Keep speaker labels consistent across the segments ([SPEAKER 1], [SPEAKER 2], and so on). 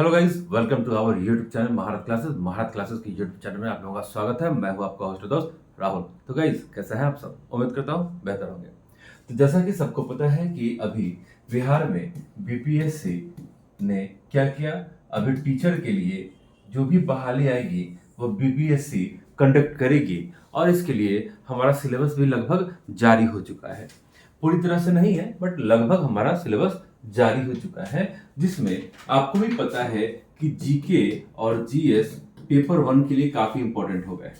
[SPEAKER 1] Hello guys, welcome to our YouTube channel Maharat classes. Maharat classes की YouTube channel में आप लोगों का स्वागत है। मैं हूं आपका होस्ट दोस्त राहुल। तो गाइस, कैसे हैं आप सब? उम्मीद करता हूं बेहतर होंगे। तो जैसा कि सबको पता है कि अभी बिहार में बीपीएससी ने क्या किया, अभी टीचर के लिए जो भी बहाली आएगी वो बीपीएससी कंडक्ट करेगी और इसके लिए हमारा सिलेबस भी लगभग जारी हो चुका है। पूरी तरह से नहीं है बट लगभग हमारा सिलेबस जारी हो चुका है, जिसमें आपको भी पता है कि जीके और जीएस पेपर 1 के लिए काफी इंपॉर्टेंट हो गए।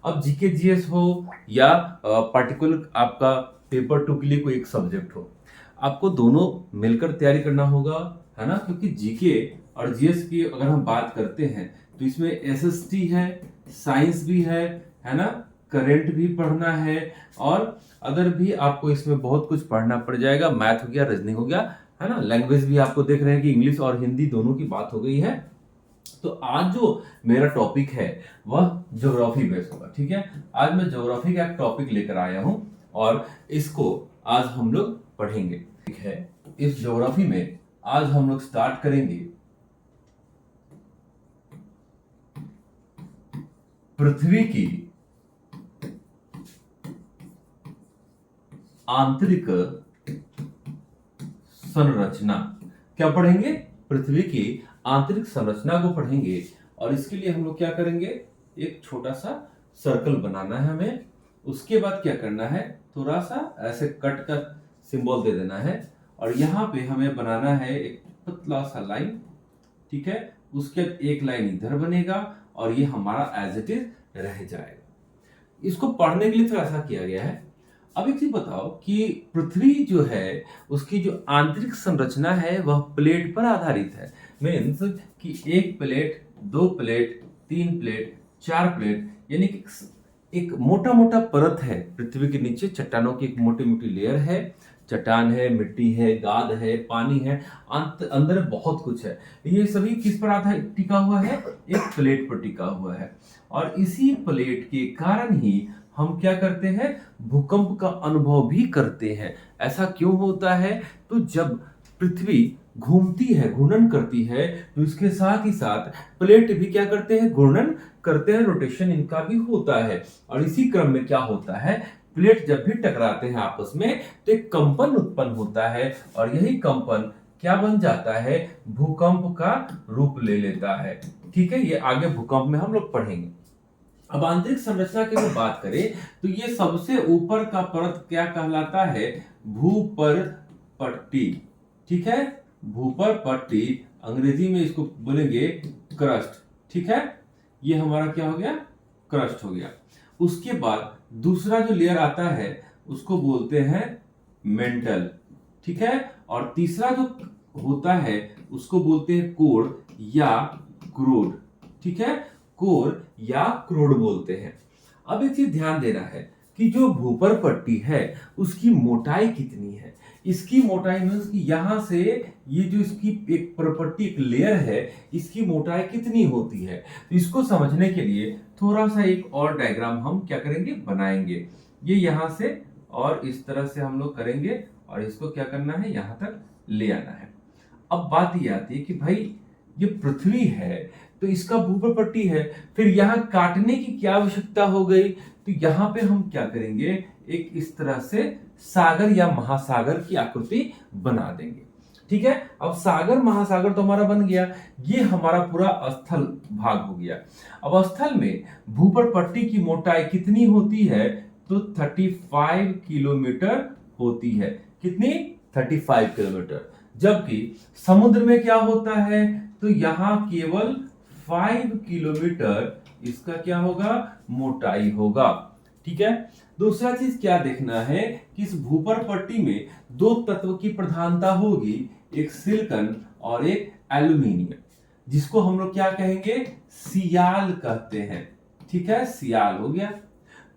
[SPEAKER 1] अब जीके जीएस हो या पार्टिकुलर आपका पेपर 2 के लिए कोई एक सब्जेक्ट हो, आपको दोनों मिलकर तैयारी करना होगा, है ना। क्योंकि जीके और जीएस की अगर हम बात करते हैं तो इसमें एसएसटी है, साइंस भी है ना, करंट भी पढ़ना है और अदर भी आपको इसमें बहुत कुछ पढ़ना पड़ जाएगा। मैथ हो गया, रीजनिंग हो गया, है ना। लैंग्वेज भी आपको देख रहे हैं कि इंग्लिश और हिंदी दोनों की बात हो गई है। तो आज जो मेरा टॉपिक है वह ज्योग्राफी बेस होगा। ठीक है, आज मैं ज्योग्राफी का एक टॉपिक लेकर आया हूं और इसको आज हम लोग पढ़ेंगे। ठीक है, इस ज्योग्राफी में आज हम लोग स्टार्ट करेंगे पृथ्वी की आंतरिक संरचना। क्या पढ़ेंगे? पृथ्वी की आंतरिक संरचना को पढ़ेंगे। और इसके लिए हम लोग क्या करेंगे, एक छोटा सा सर्कल बनाना है हमें। उसके बाद क्या करना है, थोड़ा सा ऐसे कट का सिंबल दे देना है और यहाँ पे हमें बनाना है एक पतला सा लाइन। ठीक है, उसके बाद एक लाइन इधर बनेगा और ये हमारा एज इट इज रह जाएगा। इसको पढ़ने के लिए तो ऐसा किया गया है। अब एक चीज बताओ कि पृथ्वी जो है उसकी जो आंतरिक संरचना है वह प्लेट पर आधारित है। मीन्स कि एक प्लेट, दो प्लेट, तीन प्लेट, चार प्लेट, यानी कि एक मोटा मोटा परत है पृथ्वी के नीचे। चट्टानों की एक मोटी मोटी लेयर है, चट्टान है, मिट्टी है, गाद है, पानी है, अंदर बहुत कुछ है। ये सभी किस पर आधारित टिका हुआ है? एक प्लेट पर टिका हुआ है। और इसी प्लेट के कारण ही हम क्या करते हैं, भूकंप का अनुभव भी करते हैं। ऐसा क्यों होता है? तो जब पृथ्वी घूमती है, घूर्णन करती है, तो इसके साथ ही साथ प्लेट भी क्या करते हैं, घूर्णन करते हैं, रोटेशन इनका भी होता है। और इसी क्रम में क्या होता है, प्लेट जब भी टकराते हैं आपस में तो एक कंपन उत्पन्न होता है और यही कंपन क्या बन जाता है, भूकंप का रूप ले लेता है। ठीक है, ये आगे भूकंप में हम लोग पढ़ेंगे। अब आंतरिक संरचना की अगर बात करें तो ये सबसे ऊपर का परत क्या कहलाता है, भूपर पट्टी। ठीक है, भूपर पट्टी, अंग्रेजी में इसको बोलेंगे क्रस्ट। ठीक है, ये हमारा क्या हो गया, क्रस्ट हो गया। उसके बाद दूसरा जो लेयर आता है उसको बोलते हैं मेंटल। ठीक है, और तीसरा जो होता है उसको बोलते हैं कोर या क्रोड। ठीक है, कोर या क्रोड बोलते हैं। अब एक चीज ध्यान देना है कि जो भूपर पट्टी है उसकी मोटाई कितनी है। इसकी मोटाई मीन्स कि यहां से ये जो इसकी एक परपट्टी, एक लेयर है, इसकी मोटाई कितनी होती है। तो इसको समझने के लिए थोड़ा सा एक और डायग्राम हम क्या करेंगे, बनाएंगे। ये यहां से और इस तरह से हम लोग करेंगे और इसको क्या करना है, यहां तक ले आना है। अब बात ये आती है कि भाई ये पृथ्वी है तो इसका भूपर पट्टी है, फिर यहां काटने की क्या आवश्यकता हो गई, तो यहां पे हम क्या करेंगे, एक इस तरह से सागर या महासागर की आकृति बना देंगे। ठीक है, अब सागर महासागर तो हमारा बन गया, ये हमारा पूरा स्थल भाग हो गया। अब स्थल में भूपर पट्टी की मोटाई कितनी होती है, तो 35 किलोमीटर होती है। कितनी? 35 किलोमीटर। जबकि समुद्र में क्या होता है, तो यहां केवल 5 किलोमीटर इसका क्या होगा, मोटाई होगा। ठीक है, दूसरा चीज क्या देखना है कि इस भूपर पट्टी में दो तत्व की प्रधानता होगी, एक सिलिकॉन और एक एल्यूमिनियम, जिसको हम लोग क्या कहेंगे, सियाल कहते हैं। ठीक है, सियाल हो गया।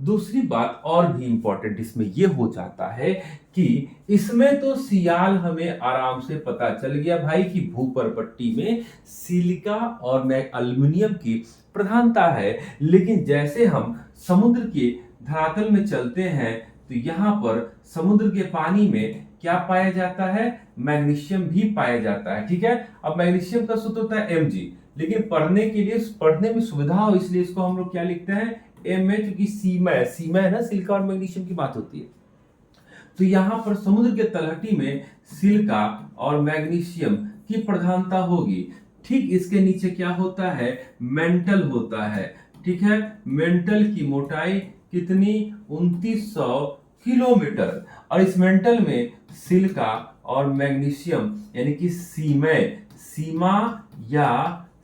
[SPEAKER 1] दूसरी बात और भी इंपॉर्टेंट इसमें यह हो जाता है कि इसमें तो सियाल हमें आराम से पता चल गया भाई कि भूपर पट्टी में सिलिका और एल्यूमिनियम की प्रधानता है। लेकिन जैसे हम समुद्र के धरातल में चलते हैं तो यहां पर समुद्र के पानी में क्या पाया जाता है, मैग्नीशियम भी पाया जाता है। ठीक है, अब मैग्नीशियम का सूत्र होता है Mg, लेकिन पढ़ने के लिए पढ़ने में सुविधा हो इसलिए इसको हम लोग क्या लिखते हैं, Ma, क्योंकि सीमा है ना, सिलिका और मैग्नीशियम की बात होती है। तो यहाँ पर समुद्र के तलहटी में सिलिका और मैग्नीशियम की प्रधानता होगी। ठीक इसके नीचे क्या होता है, मेंटल होता है। ठीक है, मेंटल की मोटाई कितनी, 2900 किलोमीटर। और इस मेंटल में सिलिका और मैग्नीशियम यानी कि सीमा या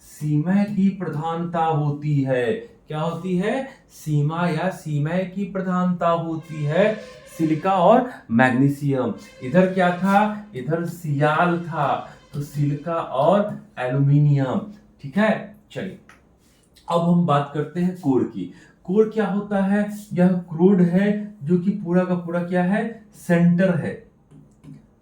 [SPEAKER 1] सीमा की प्रधानता होती है। क्या होती है, सीमा या सीमा की प्रधानता होती है सिलिका और मैग्नीशियम। इधर क्या था, इधर सियाल था, तो सिलिका और एल्यूमिनियम। ठीक है, चलिए अब हम बात करते हैं कोर की। कोर क्या होता है, यह क्रूड है जो कि पूरा का पूरा क्या है, सेंटर है।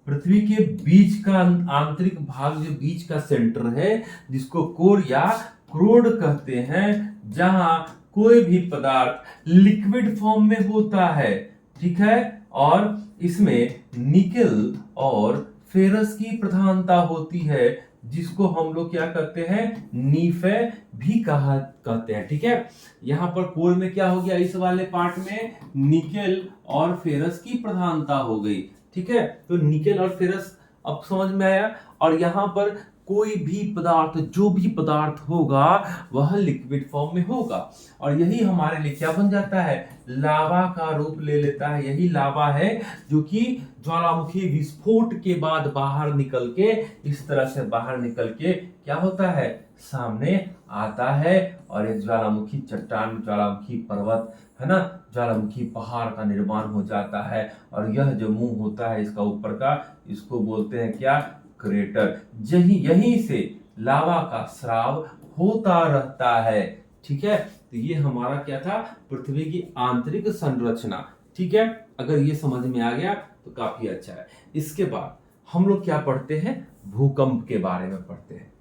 [SPEAKER 1] पृथ्वी के बीच का आंतरिक भाग जो बीच का सेंटर है, जिसको कोर या क्रूड कहते हैं, जहां कोई भी पदार्थ लिक्विड फॉर्म में होता है। ठीक है, और इसमें निकेल और फेरस की प्रधानता होती है, जिसको हम लोग क्या कहते हैं, नीफे भी कहते हैं। ठीक है, यहां पर कोर में क्या हो गया, इस वाले पार्ट में निकेल और फेरस की प्रधानता हो गई। ठीक है, तो निकेल और फेरस अब समझ में आया। और यहां पर कोई भी पदार्थ, जो भी पदार्थ होगा वह लिक्विड फॉर्म में होगा, और यही हमारे लिए क्या बन जाता है, लावा का रूप ले लेता है। यही लावा है जो कि ज्वालामुखी विस्फोट के बाद बाहर निकल के, इस तरह से बाहर निकल के क्या होता है, सामने आता है, और एक ज्वालामुखी चट्टान, ज्वालामुखी पर्वत है ना, ज्वालामुखी पहाड़ का निर्माण हो जाता है। और यह जो मुंह होता है इसका ऊपर का, इसको बोलते हैं क्या, क्रेटर। यहीं से लावा का स्राव होता रहता है। ठीक है, तो ये हमारा क्या था, पृथ्वी की आंतरिक संरचना। ठीक है, अगर ये समझ में आ गया तो काफी अच्छा है। इसके बाद हम लोग क्या पढ़ते हैं, भूकंप के बारे में पढ़ते हैं।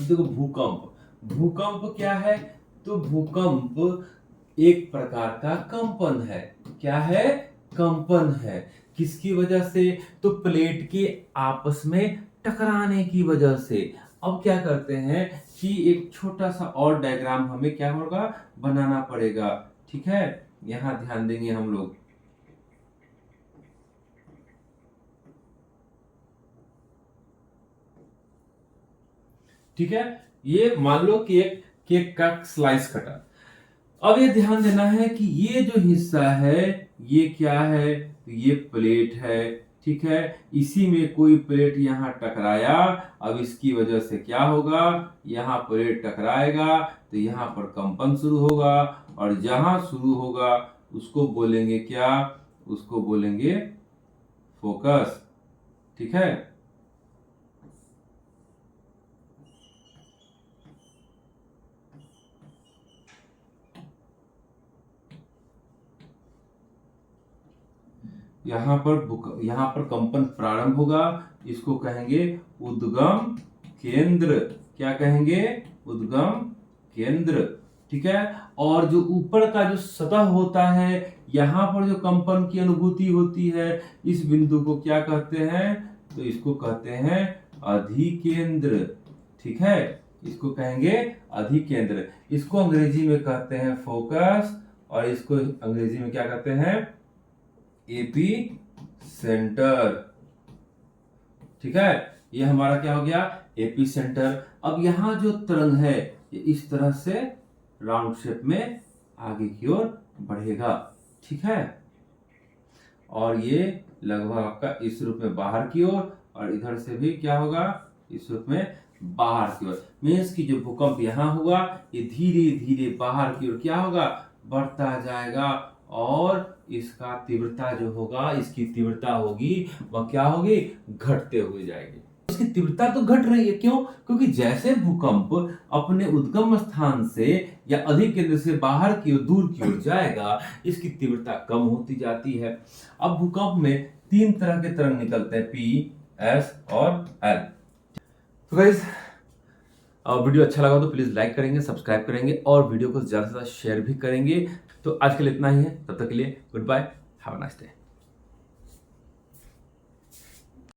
[SPEAKER 1] देखो भूकंप क्या है, तो भूकंप एक प्रकार का कंपन है। क्या है, कंपन है। किसकी वजह से, तो प्लेट के आपस में टकराने की वजह से। अब क्या करते हैं कि एक छोटा सा और डायग्राम हमें क्या होगा, बनाना पड़ेगा। ठीक है, यहां ध्यान देंगे हम लोग। ठीक है, ये मान लो कि एक केक का स्लाइस कटा। अब ये ध्यान देना है कि ये जो हिस्सा है ये क्या है, तो ये प्लेट है। ठीक है, इसी में कोई प्लेट यहां टकराया, अब इसकी वजह से क्या होगा, यहां प्लेट टकराएगा तो यहां पर कंपन शुरू होगा, और जहां शुरू होगा उसको बोलेंगे क्या, उसको बोलेंगे फोकस। ठीक है, यहाँ पर कंपन प्रारंभ होगा, इसको कहेंगे उद्गम केंद्र। क्या कहेंगे, उद्गम केंद्र। ठीक है, और जो ऊपर का जो सतह होता है, यहाँ पर जो कंपन की अनुभूति होती है, इस बिंदु को क्या कहते हैं, तो इसको कहते हैं अधिकेंद्र। ठीक है, इसको कहेंगे अधिकेंद्र। इसको अंग्रेजी में कहते हैं फोकस, और इसको अंग्रेजी में क्या कहते हैं, एपी सेंटर। ठीक है, ये हमारा क्या हो गया, एपी सेंटर। अब यहां जो तरंग है ये इस तरह से राउंड शेप में आगे की ओर बढ़ेगा। ठीक है, और ये लगभग आपका इस रूप में बाहर की ओर, और इधर से भी क्या होगा, इस रूप में बाहर की ओर। मीन्स की जो भूकंप यहां हुआ, ये धीरे धीरे बाहर की ओर क्या होगा, बढ़ता जाएगा, और इसका तीव्रता जो होगा, इसकी तीव्रता होगी वह क्या होगी, घटते हुए जाएगी। उसकी तीव्रता तो घट रही है, क्यों, क्योंकि जैसे भूकंप अपने उद्गम स्थान से या अधिकेंद्र से बाहर की ओर, दूर की ओर जाएगा, इसकी तीव्रता कम होती जाती है। अब भूकंप में 3 तरह के तरंग निकलते हैं, पी, एस और एल। तो गाइस, वीडियो अच्छा लगा तो प्लीज लाइक करेंगे, सब्सक्राइब करेंगे, और वीडियो को ज्यादा से ज्यादा शेयर भी करेंगे। तो आज के लिए इतना ही है, तब तक के लिए goodbye, have a nice day.